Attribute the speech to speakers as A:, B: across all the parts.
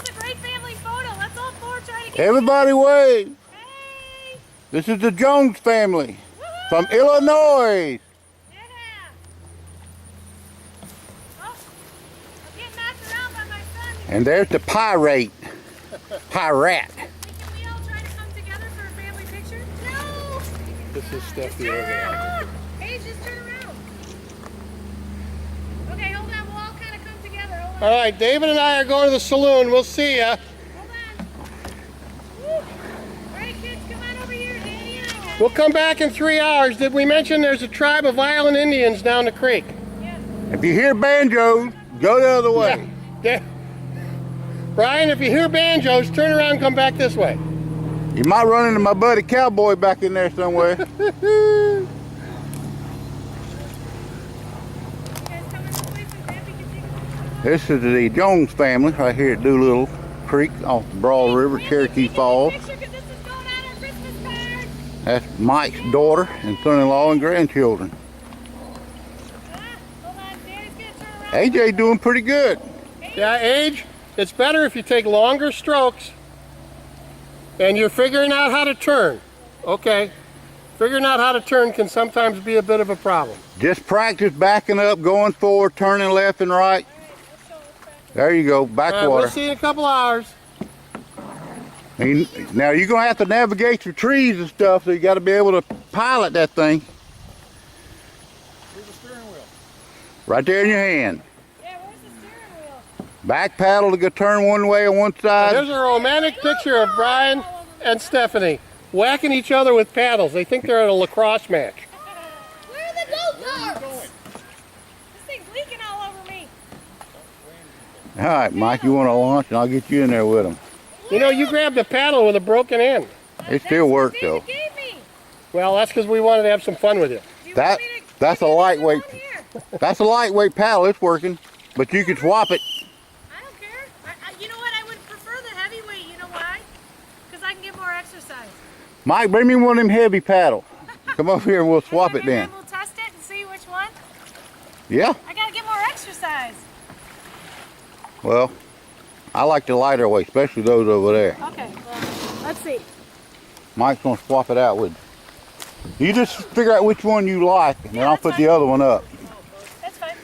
A: is a great family photo. Let's all four try to get
B: Everybody wave.
A: Hey!
B: This is the Jones family from
A: Woo-hoo!
B: Illinois.
A: Yeah! Oh, I'm getting knocked around by my son.
B: And there's the pirate. Pirate.
A: Hey, can we all try to come together for a family picture? No!
C: This is Steph the
A: Turn
C: organizer.
A: around! Hey, just turn around. Okay, hold on. We'll all kind of come together. Hold on.
C: All right, David and I are going to the saloon. We'll see ya.
A: Hold on. Woo. All right, kids, come on over here. Danny and I got
C: We'll come back in 3 hours. Did we mention there's a tribe of island Indians down the creek?
A: Yeah.
B: If you hear banjos, go the other way.
C: Yeah. Brian, if you hear banjos, turn around and come back this way.
B: You might run into my buddy Cowboy back in there somewhere.
A: You guys coming this way so Dappy can take a picture?
B: This is the Jones family right here at Doolittle Creek off the Broad River, Cherokee Falls.
A: Picture, 'cause this is going on our Christmas card.
B: That's Mike's daughter and son-in-law and grandchildren.
A: Hold on, Daddy's gonna turn around.
B: AJ doing pretty good.
C: Yeah, Age, it's better if you take longer strokes and you're figuring out how to turn. Okay. Figuring out how to turn can sometimes be a bit of a problem.
B: Just practice backing up, going forward, turning left and right. There you go,
C: All right,
B: backwater.
C: we'll see you in a couple hours.
B: And now you're gonna have to navigate through trees and stuff, so you got to be able to pilot that thing.
C: Here's the steering wheel.
B: Right there in your hand.
A: Yeah, where's the steering wheel?
B: Back paddle to go turn one way on one side.
C: There's a romantic picture of Brian and Stephanie whacking each other with paddles. They think they're at a lacrosse match.
A: Where are the go-karts? This thing's leaking all over me.
B: All right, Mike, you want to launch, and I'll get you in there with them.
C: You know, you grabbed a paddle with a broken end.
B: It still works though.
A: David gave me.
C: Well, that's because we wanted to have some fun with you.
A: Do you
B: That
A: want me to
B: that's a
A: give you
B: lightweight.
A: one here?
B: That's a lightweight paddle. It's working, but you can swap it.
A: I don't care. You know what? I would prefer the heavyweight. You know why? Because I can get more exercise.
B: Mike, bring me one of them heavy paddles. Come up here and we'll swap it
A: And then
B: then.
A: we'll test it and see which one.
B: Yeah.
A: I gotta get more exercise.
B: Well, I like the lighter weight, especially those over there.
A: Okay. Well, let's see.
B: Mike's gonna swap it out with you. You just figure out which one you like, and then
A: Yeah,
B: I'll
A: that's
B: put
A: fine.
B: the other one up.
A: That's fine.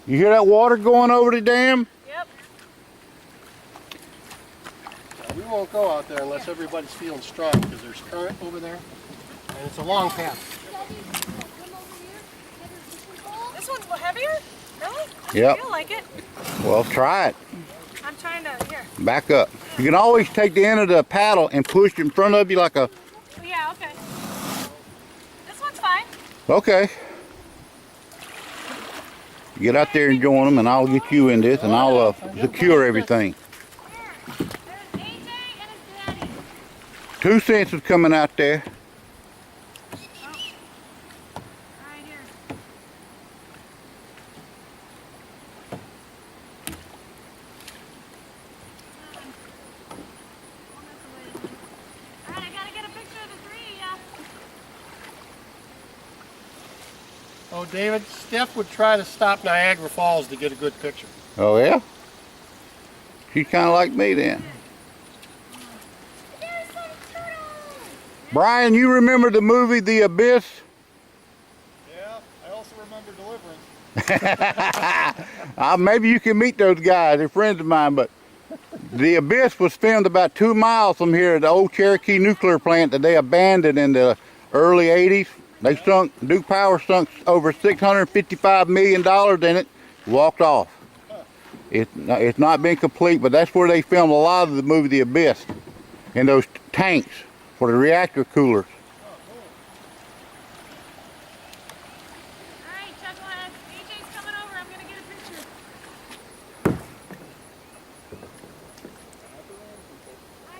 B: You hear that water going over the dam?
A: Yep.
C: We won't go out there unless everybody's feeling strong because there's current over there and it's a long path.
A: This one's heavier? Really? I
B: Yep.
A: feel like it.
B: Well, try it.
A: I'm trying to, here.
B: Back up. You can always take the end of the paddle and push it in front of you like a.
A: Oh, yeah, okay. This one's fine.
B: Okay. Get out there and join them, and I'll get you in this, and I'll secure everything.
A: Here. There's AJ and his daddy.
B: 2 cents is coming out there.
A: Right here. Alright, I gotta get a picture of the three of ya.
C: Oh, David, Steph would try to stop Niagara Falls to get a good picture.
B: Oh, yeah? She's kind of like me then.
A: There's some turtles!
B: Brian, you remember the movie The Abyss?
D: Yeah, I also remember Deliverance.
B: Maybe you can meet those guys. They're friends of mine, but The Abyss was filmed about 2 miles from here at the old Cherokee nuclear plant that they abandoned in the early 80s. They sunk, Duke Power sunk over $655 million in it, walked off. It's not been complete, but that's where they filmed a lot of the movie The Abyss, in those tanks for the reactor coolers.
A: Alright, Chucklehead. AJ's coming over. I'm gonna get a picture.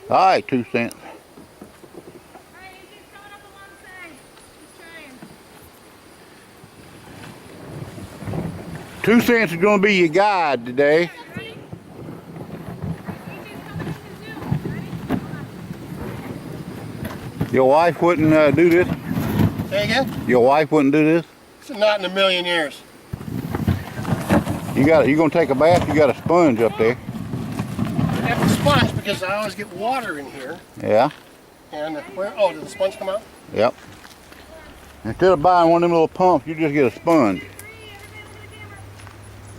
B: All right, 2 cents.
A: Alright, AJ's coming up alongside. He's trying.
B: 2 cents is going to be your guide today.
A: Ready? AJ's coming in too. Ready? Hold on.
B: Your wife wouldn't do this?
C: Say again?
B: Your wife wouldn't do this?
C: Not in a million years.
B: You You gonna take a bath? You got a sponge up there.
C: I have the sponge because I always get water in here.
B: Yeah.
C: And where? Oh, did the sponge come out?
B: Yep. Instead of buying one of them little pumps, you just get a sponge.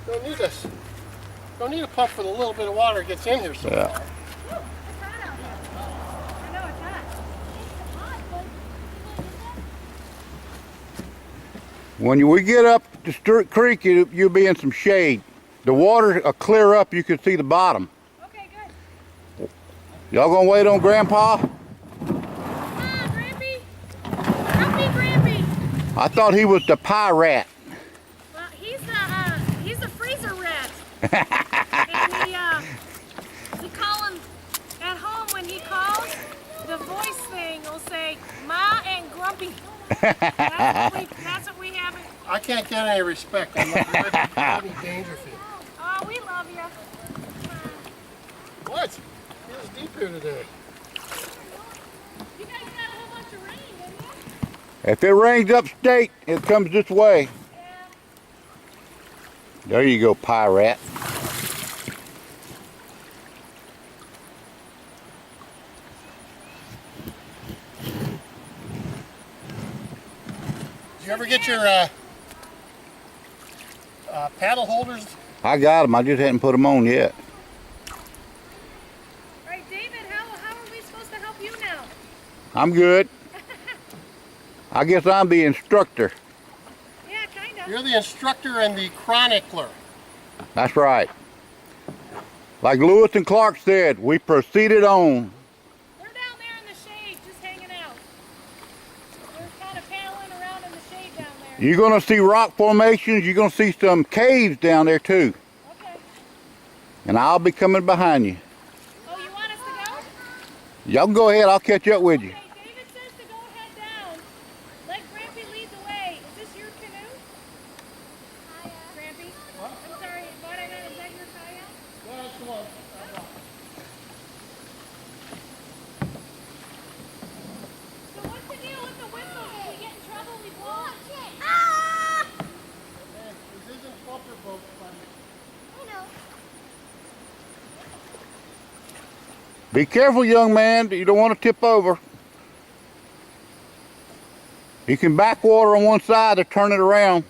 C: Don't need this. Don't need a pump for the little bit of water that gets in here. So
B: Yeah.
A: It's hot out there. I know it's hot.
B: When we get up to Doolittle Creek, you'll be in some shade. The water will clear up. You can see the bottom.
A: Okay, good.
B: Y'all gonna wait on Grandpa?
A: Grampy. Help me, Grampy.
B: I thought he was the pie rat.
A: Well, he's the freezer rat. And we call him at home when he calls. The voice thing will say Ma and Grumpy. That's what we have.
C: I can't get any respect. I'm not Rodney Dangerfield.
A: Oh, we love you.
C: What? Feels deep here today.
A: You guys got a whole bunch of rain, didn't you?
B: If it rains upstate, it comes this way.
A: Yeah.
B: There you go, pie rat.
C: Did you ever get your paddle holders?
B: I got them. I just hadn't put them on yet.
A: All right, David, how are we supposed to help you now?
B: I'm good. I guess I'm the instructor.
A: Yeah, kind of.
C: You're the instructor and the chronicler.
B: That's right. Like Lewis and Clark said, we proceeded on.
A: We're down there in the shade, just hanging out. We're kind of paddling around in the shade down there.
B: You're gonna see rock formations. You're gonna see some caves down there too.
A: Okay.
B: And I'll be coming behind you.
A: Oh, you want us to go?
B: Y'all can go ahead. I'll catch up with you.
A: Okay, David says to go head down. Let Grampy lead the way. Is this your canoe? Grampy? I'm sorry, what I meant, is that your kayak?
C: Yeah, that's the one.
A: So what's the deal with the whistle? If we get in trouble, we blow it.
C: This isn't bumper boat fun.
B: Be careful, young man. You don't want to tip over. You can backwater on one side or turn it around.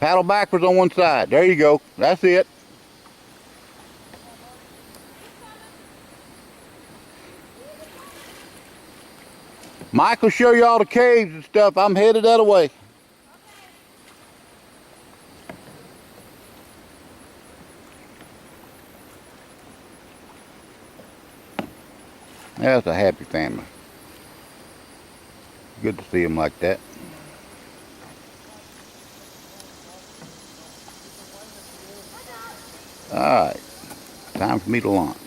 B: Paddle backwards on one side. There you go. That's it. Mike will show you all the caves and stuff. I'm headed that way. That's a happy family. Good to see them like that. All right, time for me to launch.